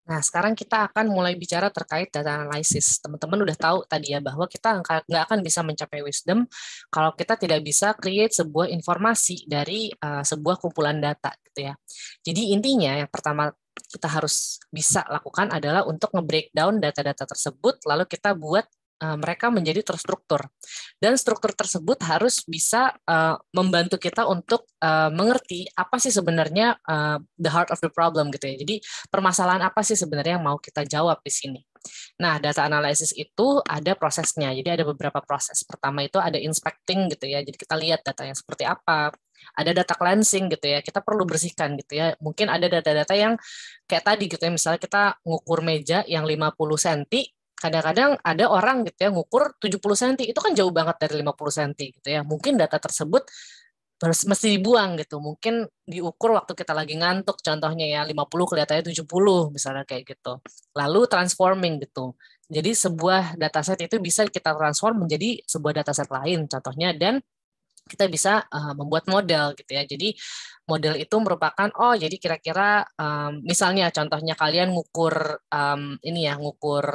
Nah, sekarang kita akan mulai bicara terkait data analysis. Teman-teman udah tahu tadi ya bahwa kita nggak akan bisa mencapai wisdom kalau kita tidak bisa create sebuah informasi dari sebuah kumpulan data gitu ya. Jadi intinya yang pertama kita harus bisa lakukan adalah untuk nge-breakdown data-data tersebut, lalu kita buat mereka menjadi terstruktur. Dan struktur tersebut harus bisa membantu kita untuk mengerti apa sih sebenarnya the heart of the problem gitu ya. Jadi permasalahan apa sih sebenarnya yang mau kita jawab di sini. Nah, data analysis itu ada prosesnya. Jadi ada beberapa proses. Pertama itu ada inspecting gitu ya. Jadi kita lihat datanya seperti apa. Ada data cleansing gitu ya. Kita perlu bersihkan gitu ya. Mungkin ada data-data yang kayak tadi gitu ya. Misalnya kita ngukur meja yang 50 cm, kadang-kadang ada orang gitu ya ngukur 70 cm, itu kan jauh banget dari 50 cm gitu ya. Mungkin data tersebut mesti dibuang gitu. Mungkin diukur waktu kita lagi ngantuk, contohnya ya 50 kelihatannya 70 misalnya kayak gitu. Lalu transforming gitu. Jadi sebuah dataset itu bisa kita transform menjadi sebuah dataset lain contohnya, dan kita bisa membuat model gitu ya. Jadi model itu merupakan jadi kira-kira misalnya contohnya kalian ngukur ini ya, ngukur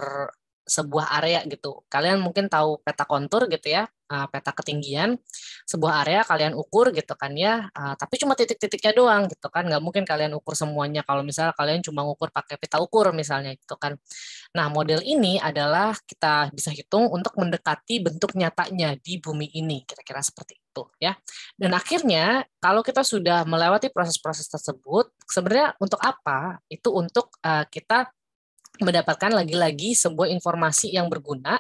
sebuah area gitu. Kalian mungkin tahu peta kontur gitu ya, peta ketinggian sebuah area kalian ukur gitu kan ya, tapi cuma titik-titiknya doang gitu kan, nggak mungkin kalian ukur semuanya kalau misalnya kalian cuma ngukur pakai pita ukur misalnya gitu kan. Nah, model ini adalah kita bisa hitung untuk mendekati bentuk nyatanya di bumi ini, kira-kira seperti itu ya. Dan akhirnya kalau kita sudah melewati proses-proses tersebut, sebenarnya untuk apa? Itu untuk kita mendapatkan lagi-lagi sebuah informasi yang berguna,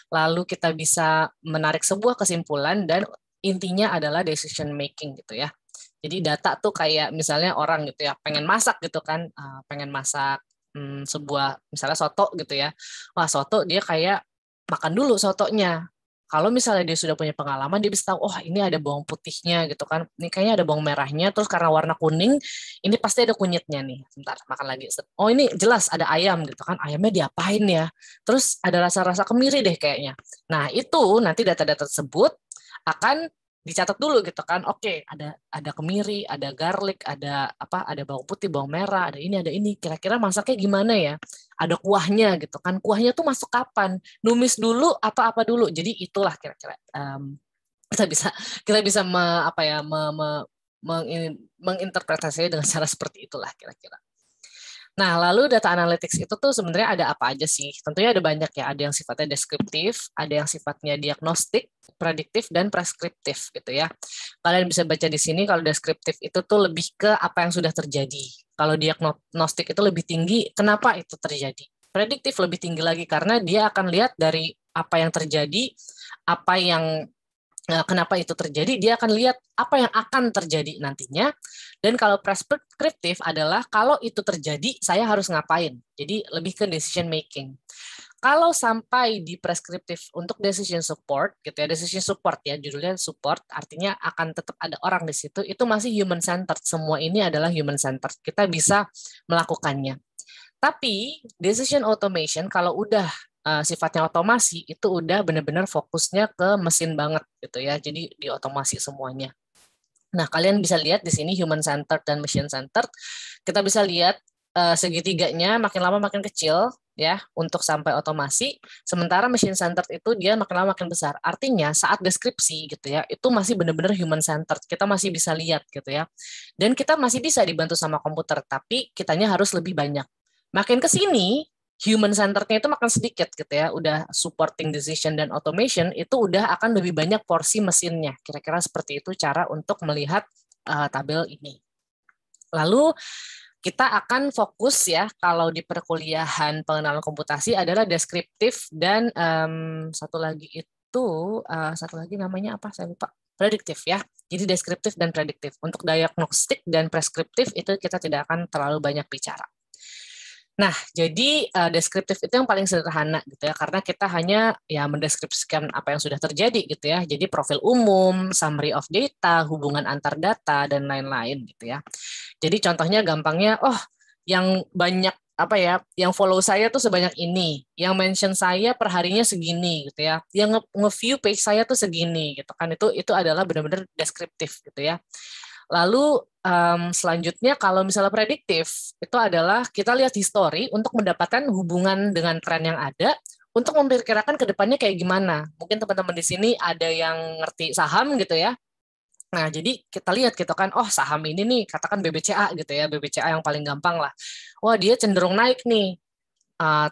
lalu kita bisa menarik sebuah kesimpulan, dan intinya adalah decision making gitu ya. Jadi data tuh kayak misalnya orang gitu ya, pengen masak gitu kan, pengen masak sebuah misalnya soto gitu ya. Wah, soto dia kayak makan dulu sotonya. Kalau misalnya dia sudah punya pengalaman, dia bisa tahu, oh ini ada bawang putihnya gitu kan, ini kayaknya ada bawang merahnya, terus karena warna kuning, ini pasti ada kunyitnya nih. Sebentar, makan lagi. Oh ini jelas ada ayam gitu kan, ayamnya diapain ya? Terus ada rasa-rasa kemiri deh kayaknya. Nah itu nanti data-data tersebut akan dicatat dulu gitu kan. Oke, ada kemiri, ada garlic, ada apa? Ada bawang putih, bawang merah, ada ini. Kira-kira masaknya gimana ya? Ada kuahnya gitu kan. Kuahnya tuh masuk kapan? Numis dulu apa-apa dulu. Jadi itulah kira-kira kita bisa kita bisa apa ya menginterpretasinya dengan cara seperti itulah kira-kira. Nah, lalu data analytics itu tuh sebenarnya ada apa aja sih? Tentunya ada banyak ya, ada yang sifatnya deskriptif, ada yang sifatnya diagnostik, prediktif, dan preskriptif gitu ya. Kalian bisa baca di sini, kalau deskriptif itu tuh lebih ke apa yang sudah terjadi. Kalau diagnostik itu lebih tinggi, kenapa itu terjadi. Prediktif lebih tinggi lagi, karena dia akan lihat dari apa yang terjadi, apa yang kenapa itu terjadi, dia akan lihat apa yang akan terjadi nantinya. Dan kalau preskriptif adalah kalau itu terjadi, saya harus ngapain. Jadi lebih ke decision making. Kalau sampai di preskriptif untuk decision support, gitu ya, decision support ya, judulnya support, artinya akan tetap ada orang di situ, itu masih human centered. Semua ini adalah human centered. Kita bisa melakukannya. Tapi decision automation kalau udah sifatnya otomasi, itu udah benar-benar fokusnya ke mesin banget gitu ya. Jadi diotomasi semuanya. Nah, kalian bisa lihat di sini human centered dan machine centered. Kita bisa lihat segitiganya makin lama makin kecil ya untuk sampai otomasi. Sementara machine centered itu dia makin lama makin besar. Artinya saat deskripsi gitu ya, itu masih benar-benar human centered. Kita masih bisa lihat gitu ya. Dan kita masih bisa dibantu sama komputer, tapi kitanya harus lebih banyak. Makin ke sini human centered-nya itu makin sedikit gitu ya, udah supporting decision dan automation itu udah akan lebih banyak porsi mesinnya. Kira-kira seperti itu cara untuk melihat tabel ini. Lalu kita akan fokus ya kalau di perkuliahan pengenalan komputasi adalah deskriptif dan satu lagi namanya apa saya lupa, prediktif ya. Jadi deskriptif dan prediktif. Untuk diagnostik dan preskriptif itu kita tidak akan terlalu banyak bicara. Nah, jadi deskriptif itu yang paling sederhana gitu ya, karena kita hanya ya mendeskripsikan apa yang sudah terjadi gitu ya. Jadi profil umum, summary of data, hubungan antar data dan lain-lain gitu ya. Jadi contohnya gampangnya, yang banyak apa ya, yang follow saya tuh sebanyak ini, yang mention saya per harinya segini gitu ya, yang nge-view page saya tuh segini gitu kan, itu adalah benar-benar deskriptif gitu ya. Lalu selanjutnya kalau misalnya prediktif, itu adalah kita lihat history untuk mendapatkan hubungan dengan tren yang ada, untuk memperkirakan ke depannya kayak gimana. Mungkin teman-teman di sini ada yang ngerti saham gitu ya. Nah, jadi kita lihat gitu kan, oh saham ini nih, katakan BBCA gitu ya, BBCA yang paling gampang lah. Wah, dia cenderung naik nih.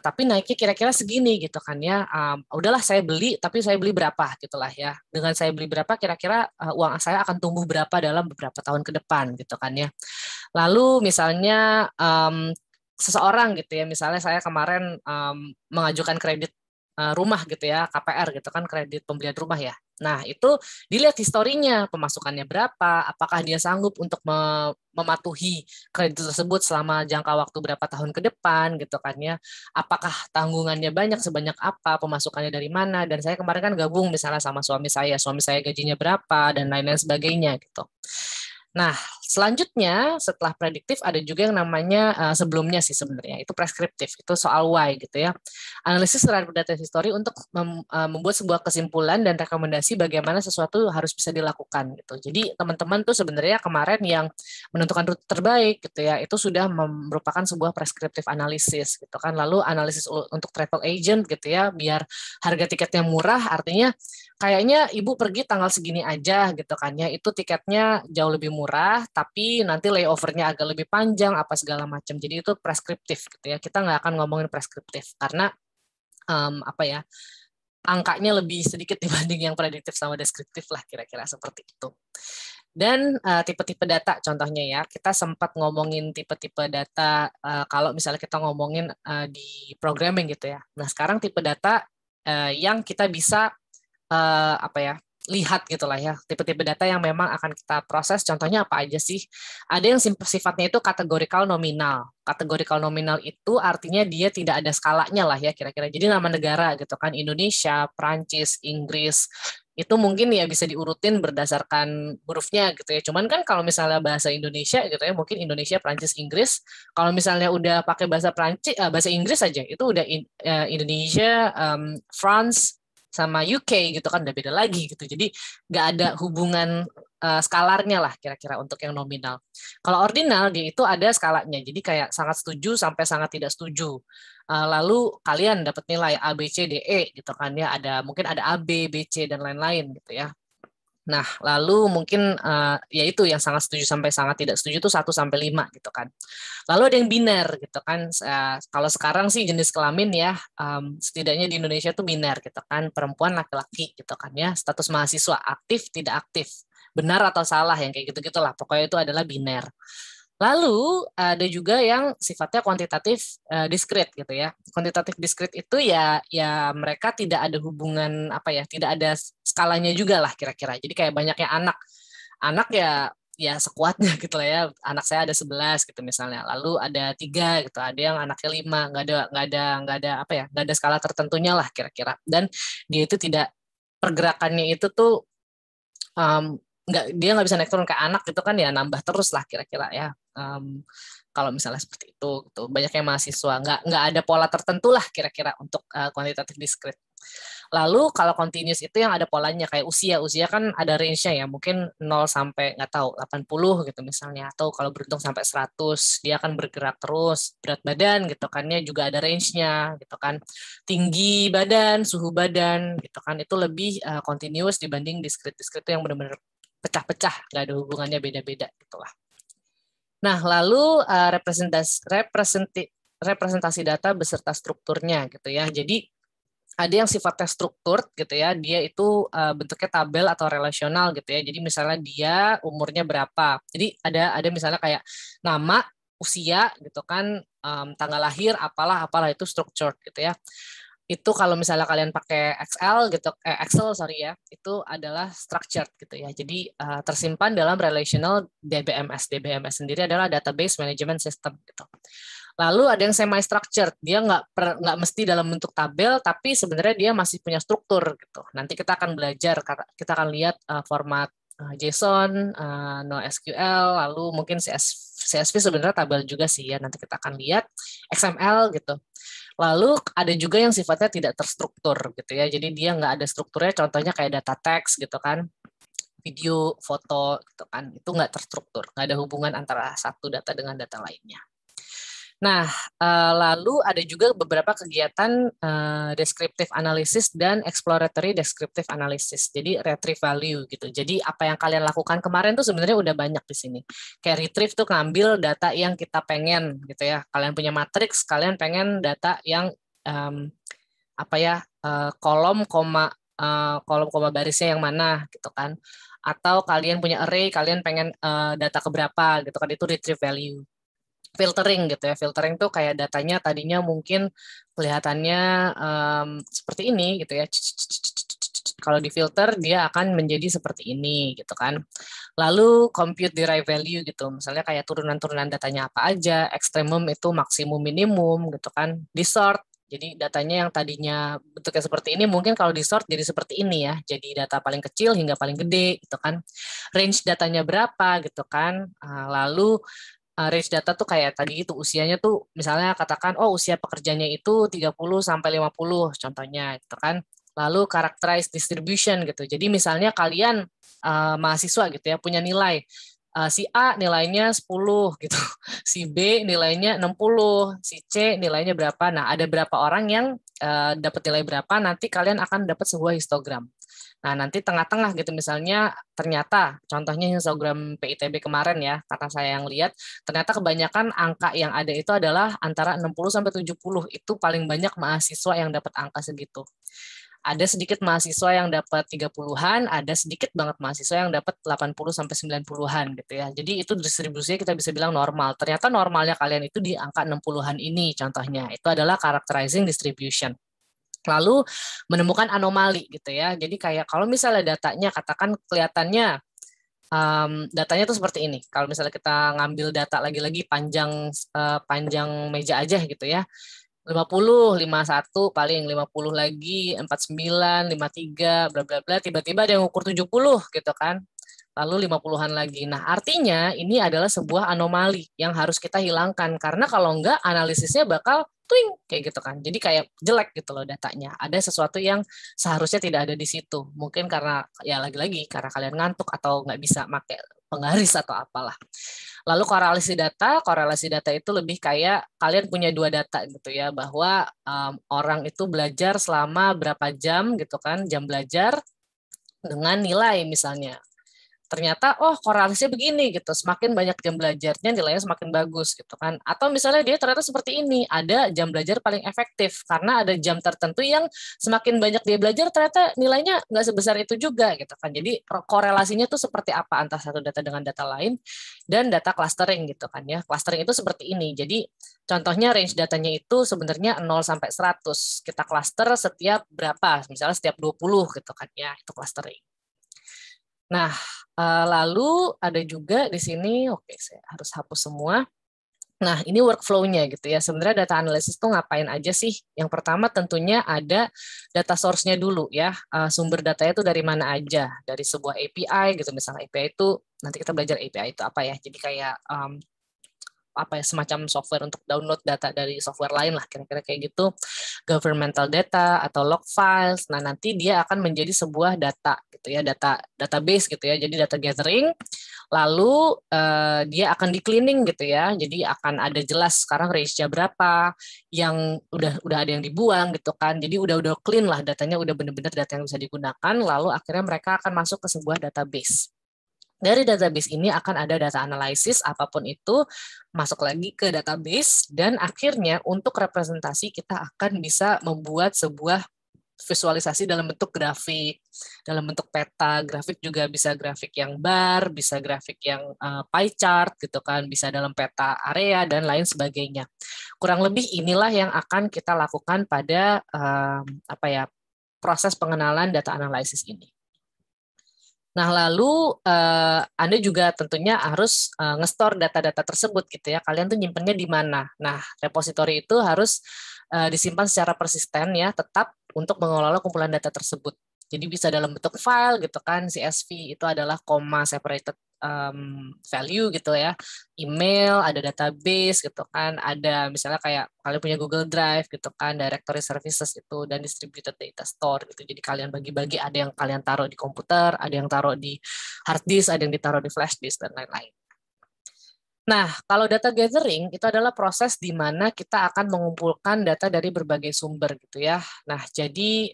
Tapi naiknya kira-kira segini gitu kan ya. Udahlah saya beli, tapi saya beli berapa gitulah ya. Dengan saya beli berapa, kira-kira uang saya akan tumbuh berapa dalam beberapa tahun ke depan gitu kan ya. Lalu misalnya seseorang gitu ya, misalnya saya kemarin mengajukan kredit rumah gitu ya, KPR gitu kan, kredit pembelian rumah ya. Nah, itu dilihat historinya, pemasukannya berapa, apakah dia sanggup untuk mematuhi kredit tersebut selama jangka waktu berapa tahun ke depan gitu kan ya. Apakah tanggungannya banyak, sebanyak apa, pemasukannya dari mana, dan saya kemarin kan gabung misalnya sama suami saya gajinya berapa, dan lain-lain sebagainya gitu. Nah, selanjutnya setelah prediktif ada juga yang namanya sebelumnya sih sebenarnya itu preskriptif, itu soal why gitu ya. Analisis terhadap data history untuk membuat sebuah kesimpulan dan rekomendasi bagaimana sesuatu harus bisa dilakukan gitu. Jadi teman-teman tuh sebenarnya kemarin yang menentukan rute terbaik gitu ya, itu sudah merupakan sebuah preskriptif analisis gitu kan. Lalu analisis untuk travel agent gitu ya, biar harga tiketnya murah, artinya kayaknya ibu pergi tanggal segini aja gitu kan ya, itu tiketnya jauh lebih murah tapi nanti layovernya agak lebih panjang apa segala macam, jadi itu preskriptif gitu ya. Kita nggak akan ngomongin preskriptif karena apa ya, angkanya lebih sedikit dibanding yang prediktif sama deskriptif lah, kira-kira seperti itu. Dan tipe-tipe data contohnya ya, kita sempat ngomongin tipe-tipe data kalau misalnya kita ngomongin di programming gitu ya. Nah sekarang tipe data yang kita bisa apa ya, lihat gitulah ya, tipe-tipe data yang memang akan kita proses. Contohnya apa aja sih? Ada yang sifatnya itu kategorikal nominal. Kategorikal nominal itu artinya dia tidak ada skalanya lah ya kira-kira. Jadi nama negara gitu kan, Indonesia, Prancis, Inggris, itu mungkin ya bisa diurutin berdasarkan hurufnya gitu ya. Cuman kan kalau misalnya bahasa Indonesia gitu ya, mungkin Indonesia, Prancis, Inggris. Kalau misalnya udah pakai bahasa Prancis, bahasa Inggris aja, itu udah Indonesia, France, sama UK gitu kan, udah beda lagi gitu. Jadi nggak ada hubungan skalarnya lah kira-kira untuk yang nominal. Kalau ordinal dia itu ada skalanya. Jadi kayak sangat setuju sampai sangat tidak setuju. Lalu kalian dapat nilai A, B, C, D, E gitu kan ya. Ada mungkin ada A, B, B, C dan lain-lain gitu ya. Nah, lalu mungkin ya itu yang sangat setuju sampai sangat tidak setuju itu 1 sampai 5 gitu kan. Lalu ada yang biner gitu kan. Kalau sekarang sih jenis kelamin ya, setidaknya di Indonesia tuh biner gitu kan, perempuan laki-laki gitu kan ya. Status mahasiswa aktif tidak aktif, benar atau salah, yang kayak gitu-gitulah. Pokoknya itu adalah biner. Lalu ada juga yang sifatnya kuantitatif diskrit gitu ya. Kuantitatif diskrit itu ya mereka tidak ada hubungan apa ya, tidak ada skalanya juga lah kira-kira. Jadi kayak banyaknya anak. Anak ya sekuatnya gitu lah ya. Anak saya ada 11 gitu misalnya. Lalu ada 3 gitu, ada yang anaknya 5, nggak ada apa ya, nggak ada skala tertentunya lah kira-kira. Dan dia itu tidak, pergerakannya itu tuh dia nggak bisa naik turun ke anak gitu kan ya, nambah terus lah kira-kira ya. Kalau misalnya seperti itu gitu. Banyak yang mahasiswa nggak ada pola tertentu lah kira-kira untuk kuantitatif diskrit. Lalu kalau continuous itu yang ada polanya, kayak usia kan ada range-nya ya, mungkin 0 sampai nggak tahu 80 gitu misalnya, atau kalau beruntung sampai 100 dia akan bergerak terus. Berat badan gitu kan ya juga ada range-nya gitu kan. Tinggi badan, suhu badan gitu kan, itu lebih continuous dibanding diskrit itu yang benar-benar pecah-pecah, nggak ada hubungannya, beda-beda gitulah. Nah, lalu representasi data beserta strukturnya gitu ya. Jadi ada yang sifatnya struktur gitu ya, dia itu bentuknya tabel atau relasional gitu ya. Jadi misalnya dia umurnya berapa. Jadi ada misalnya kayak nama, usia gitu kan, tanggal lahir, apalah itu structured gitu ya. Itu kalau misalnya kalian pakai Excel sorry ya, itu adalah structured gitu ya. Jadi tersimpan dalam relational DBMS. DBMS sendiri adalah database management system gitu. Lalu ada yang semi structured, dia nggak mesti dalam bentuk tabel, tapi sebenarnya dia masih punya struktur gitu. Nanti kita akan belajar, kita akan lihat format JSON, NoSQL, lalu mungkin CSV sebenarnya tabel juga sih ya. Nanti kita akan lihat XML gitu. Lalu ada juga yang sifatnya tidak terstruktur gitu ya. Jadi dia nggak ada strukturnya, contohnya kayak data text gitu kan. video, foto, gitu kan. Itu nggak terstruktur, nggak ada hubungan antara satu data dengan data lainnya. Nah, lalu ada juga beberapa kegiatan descriptive analysis dan exploratory descriptive analysis. Jadi retrieve value gitu. Jadi apa yang kalian lakukan kemarin tuh sebenarnya udah banyak di sini. Kayak retrieve tuh ngambil data yang kita pengen gitu ya. Kalian punya matriks, kalian pengen data yang kolom koma barisnya yang mana gitu kan. Atau kalian punya array, kalian pengen data keberapa gitu kan, itu retrieve value. Filtering gitu ya, filtering tuh kayak datanya tadinya mungkin kelihatannya seperti ini gitu ya, kalau di filter dia akan menjadi seperti ini gitu kan. Lalu compute derived value gitu, misalnya kayak turunan-turunan datanya apa aja, extremum itu maksimum minimum gitu kan, di sort. Jadi datanya yang tadinya bentuknya seperti ini, mungkin kalau di sort jadi seperti ini ya, jadi data paling kecil hingga paling gede gitu kan. Range datanya berapa gitu kan. Lalu range data tuh kayak tadi itu usianya tuh misalnya katakan usia pekerjanya itu 30 sampai 50 contohnya gitu kan. Lalu characterize distribution gitu. Jadi misalnya kalian mahasiswa gitu ya punya nilai si A nilainya 10 gitu. Si B nilainya 60, si C nilainya berapa. Nah, ada berapa orang yang dapat nilai berapa, nanti kalian akan dapat sebuah histogram. Nah, nanti tengah-tengah gitu misalnya ternyata contohnya histogram PITB kemarin ya, kata saya yang lihat, ternyata kebanyakan angka yang ada itu adalah antara 60 sampai 70. Itu paling banyak mahasiswa yang dapat angka segitu. Ada sedikit mahasiswa yang dapat 30-an, ada sedikit banget mahasiswa yang dapat 80 sampai 90-an gitu ya. Jadi itu distribusinya kita bisa bilang normal. Ternyata normalnya kalian itu di angka 60-an ini contohnya. Itu adalah characterizing distribution. Lalu menemukan anomali gitu ya. Jadi kayak kalau misalnya datanya katakan kelihatannya datanya tuh seperti ini. Kalau misalnya kita ngambil data lagi-lagi panjang meja aja gitu ya. 50, 51 paling 50 lagi, 49, 53, bla bla bla, tiba-tiba ada yang ukur 70 gitu kan. Lalu 50-an lagi. Nah, artinya ini adalah sebuah anomali yang harus kita hilangkan karena kalau enggak analisisnya bakal twing kayak gitu kan. Jadi kayak jelek gitu loh datanya. Ada sesuatu yang seharusnya tidak ada di situ. Mungkin karena ya lagi-lagi karena kalian ngantuk atau nggak bisa pakai penggaris atau apalah. Lalu korelasi data itu lebih kayak kalian punya dua data gitu ya, bahwa orang itu belajar selama berapa jam gitu kan, jam belajar dengan nilai misalnya. Ternyata korelasinya begini gitu, semakin banyak jam belajarnya nilainya semakin bagus gitu kan. Atau misalnya dia ternyata seperti ini, ada jam belajar paling efektif karena ada jam tertentu yang semakin banyak dia belajar ternyata nilainya nggak sebesar itu juga gitu kan. Jadi korelasinya tuh seperti apa antara satu data dengan data lain, dan data clustering gitu kan ya. Clustering itu seperti ini. Jadi contohnya range datanya itu sebenarnya 0 sampai 100. Kita cluster setiap berapa? Misalnya setiap 20 gitu kan ya, itu clustering. Nah, lalu ada juga di sini, oke, saya harus hapus semua. Nah, ini workflow-nya gitu ya. Sebenarnya data analysis itu ngapain aja sih? Yang pertama tentunya ada data source-nya dulu ya. Sumber datanya itu dari mana aja? Dari sebuah API gitu. Misalnya API itu, nanti kita belajar API itu apa ya. Jadi kayak semacam software untuk download data dari software lain lah, kira-kira kayak gitu. Governmental data atau log files. Nah, nanti dia akan menjadi sebuah data gitu ya, database gitu ya. Jadi data gathering, lalu dia akan di cleaning gitu ya. Jadi akan ada jelas sekarang range-nya berapa, yang udah ada yang dibuang gitu kan. Jadi udah clean lah datanya, udah benar-benar data yang bisa digunakan, lalu akhirnya mereka akan masuk ke sebuah database. Dari database ini akan ada data analysis, apapun itu, masuk lagi ke database, dan akhirnya untuk representasi kita akan bisa membuat sebuah visualisasi dalam bentuk grafik, dalam bentuk peta. Grafik juga bisa grafik yang bar, bisa grafik yang pie chart gitu kan, bisa dalam peta area dan lain sebagainya. Kurang lebih inilah yang akan kita lakukan pada proses pengenalan data analysis ini. Nah, lalu Anda juga tentunya harus nge-store data-data tersebut gitu ya. Kalian tuh nyimpennya di mana? Nah, repository itu harus disimpan secara persisten ya, tetap untuk mengelola kumpulan data tersebut. Jadi bisa dalam bentuk file gitu kan, CSV itu adalah comma separated value gitu ya, email, ada database gitu kan, ada misalnya kayak kalian punya Google Drive gitu kan, directory services itu, dan distributed data store gitu. Jadi kalian bagi-bagi, ada yang kalian taruh di komputer, ada yang taruh di hard disk, ada yang ditaruh di flash disk, dan lain-lain. Nah, kalau data gathering itu adalah proses di mana kita akan mengumpulkan data dari berbagai sumber gitu ya. Nah, jadi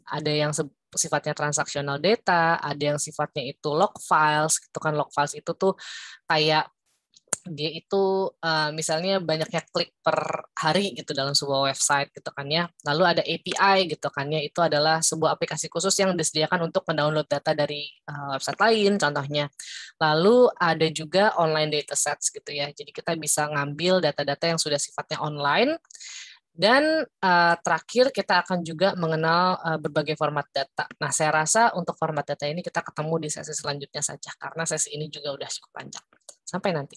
ada yang sifatnya transaksional data, ada yang sifatnya itu log files, gitu kan. Log files itu tuh kayak dia itu misalnya banyaknya klik per hari gitu dalam sebuah website gitu kan ya. Lalu ada API gitu kan ya, itu adalah sebuah aplikasi khusus yang disediakan untuk mendownload data dari website lain contohnya. Lalu ada juga online datasets gitu ya. Jadi kita bisa ngambil data-data yang sudah sifatnya online. Dan terakhir kita akan juga mengenal berbagai format data. Nah, saya rasa untuk format data ini kita ketemu di sesi selanjutnya saja, karena sesi ini juga udah cukup panjang. Sampai nanti.